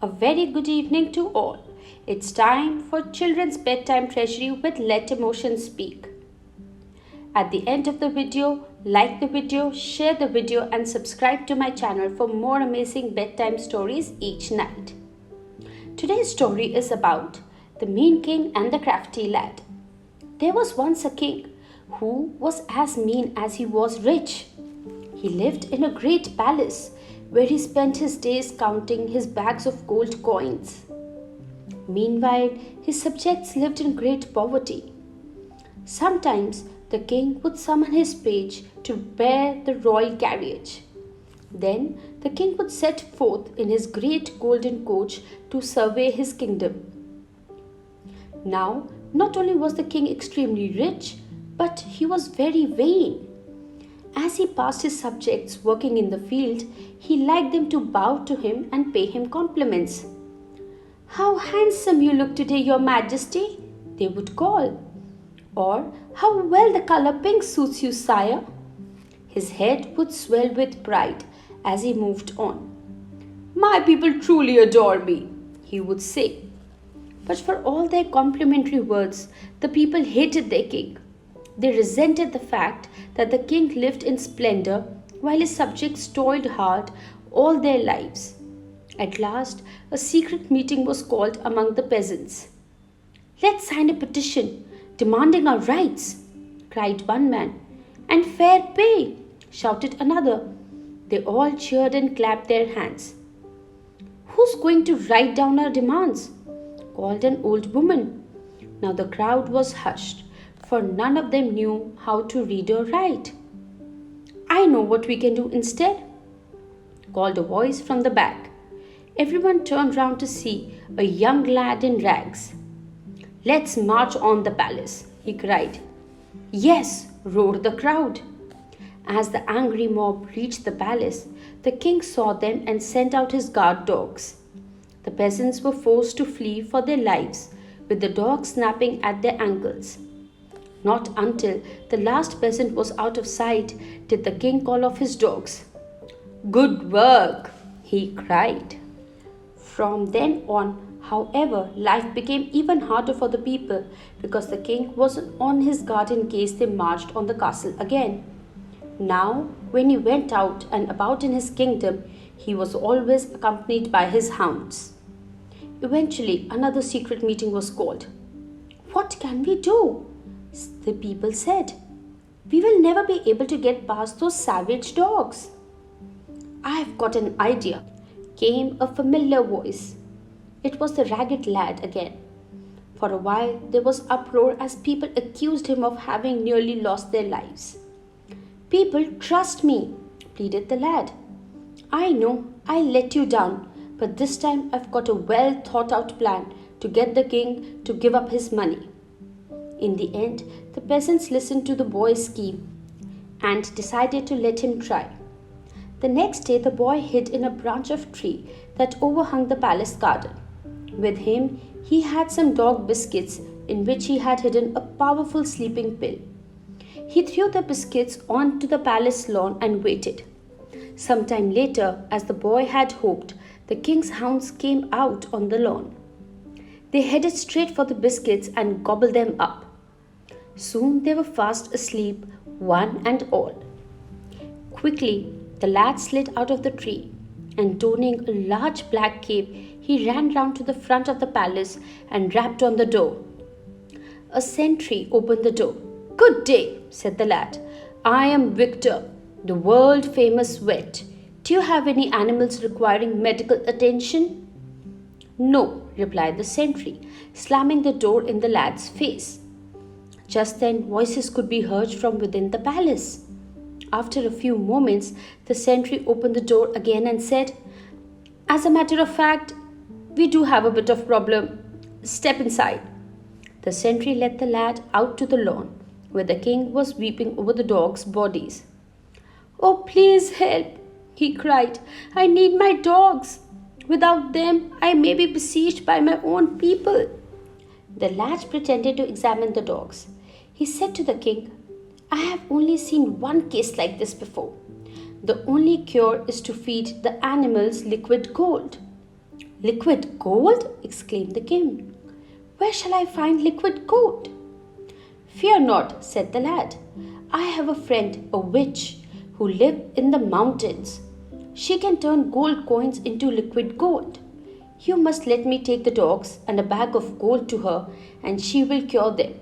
A very good evening to all. It's time for Children's Bedtime Treasury with Let Emotion Speak. At the end of the video, like the video, share the video and subscribe to my channel for more amazing bedtime stories each night. Today's story is about the mean king and the crafty lad. There was once a king who was as mean as he was rich. He lived in a great palace where he spent his days counting his bags of gold coins. Meanwhile, his subjects lived in great poverty. Sometimes the king would summon his page to bear the royal carriage. Then the king would set forth in his great golden coach to survey his kingdom. Now, not only was the king extremely rich, but he was very vain. As he passed his subjects working in the field, he liked them to bow to him and pay him compliments. "How handsome you look today, your majesty," they would call. Or, "How well the color pink suits you, sire." His head would swell with pride as he moved on. "My people truly adore me," he would say. But for all their complimentary words, the people hated their king. They resented the fact that the king lived in splendor while his subjects toiled hard all their lives. At last, a secret meeting was called among the peasants. "Let's sign a petition demanding our rights," cried one man. "And fair pay," shouted another. They all cheered and clapped their hands. "Who's going to write down our demands?" called an old woman. Now the crowd was hushed, for none of them knew how to read or write. "I know what we can do instead," called a voice from the back. Everyone turned round to see a young lad in rags. "Let's march on the palace," he cried. "Yes," roared the crowd. As the angry mob reached the palace, the king saw them and sent out his guard dogs. The peasants were forced to flee for their lives, with the dogs snapping at their ankles. Not until the last peasant was out of sight did the king call off his dogs. "Good work," he cried. From then on, however, life became even harder for the people because the king was on his guard in case they marched on the castle again. Now, when he went out and about in his kingdom, he was always accompanied by his hounds. Eventually, another secret meeting was called. "What can we do?" the people said. "We will never be able to get past those savage dogs." "I've got an idea," came a familiar voice. It was the ragged lad again. For a while there was uproar as people accused him of having nearly lost their lives. "People, trust me," pleaded the lad. "I know I let you down, but this time I've got a well thought out plan to get the king to give up his money." In the end, the peasants listened to the boy's scheme and decided to let him try. The next day, the boy hid in a branch of tree that overhung the palace garden. With him, he had some dog biscuits in which he had hidden a powerful sleeping pill. He threw the biscuits onto the palace lawn and waited. Some time later, as the boy had hoped, the king's hounds came out on the lawn. They headed straight for the biscuits and gobbled them up. Soon they were fast asleep, one and all. Quickly, the lad slid out of the tree, and donning a large black cape, he ran round to the front of the palace and rapped on the door. A sentry opened the door. "Good day," said the lad. "I am Victor, the world-famous vet. Do you have any animals requiring medical attention?" "No," replied the sentry, slamming the door in the lad's face. Just then, voices could be heard from within the palace. After a few moments, the sentry opened the door again and said, "As a matter of fact, we do have a bit of problem. Step inside." The sentry led the lad out to the lawn, where the king was weeping over the dogs' bodies. "Oh, please help," he cried. "I need my dogs. Without them, I may be besieged by my own people." The lad pretended to examine the dogs. He said to the king, "I have only seen one case like this before. The only cure is to feed the animals liquid gold." Liquid gold? Exclaimed the king. Where shall I find liquid gold? Fear not, said the lad. I have a friend, a witch, who lives in the mountains. She can turn gold coins into liquid gold. You must let me take the dogs and a bag of gold to her, and she will cure them.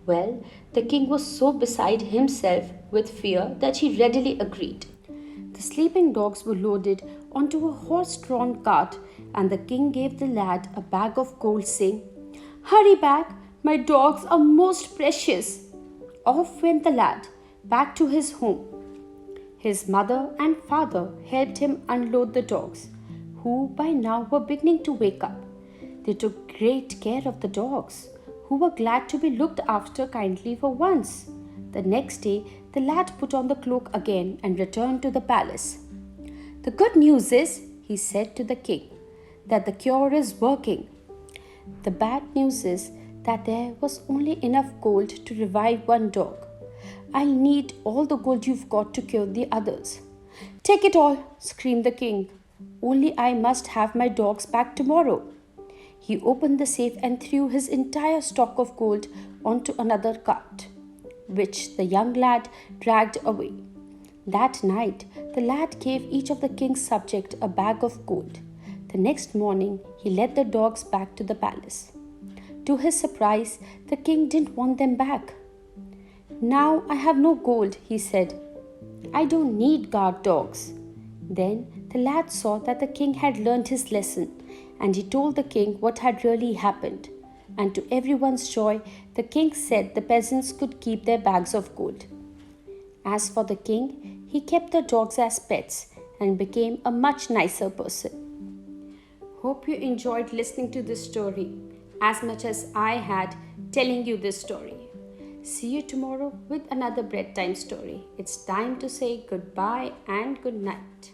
Well, the king was so beside himself with fear that he readily agreed. The sleeping dogs were loaded onto a horse-drawn cart, and the king gave the lad a bag of gold, saying, Hurry back, my dogs are most precious. Off went the lad, back to his home. His mother and father helped him unload the dogs, who by now were beginning to wake up. They took great care of the dogs, who were glad to be looked after kindly for once. The next day, the lad put on the cloak again and returned to the palace. The good news is, he said to the king, that the cure is working. The bad news is that there was only enough gold to revive one dog. I'll need all the gold you've got to cure the others. Take it all, screamed the king. Only I must have my dogs back tomorrow. He opened the safe and threw his entire stock of gold onto another cart, which the young lad dragged away. That night, the lad gave each of the king's subjects a bag of gold. The next morning, he led the dogs back to the palace. To his surprise, the king didn't want them back. Now I have no gold, he said. I don't need guard dogs. Then the lad saw that the king had learned his lesson, and he told the king what had really happened. And to everyone's joy, the king said the peasants could keep their bags of gold. As for the king, he kept the dogs as pets and became a much nicer person. Hope you enjoyed listening to this story as much as I had telling you this story. See you tomorrow with another bedtime story. It's time to say goodbye and good night.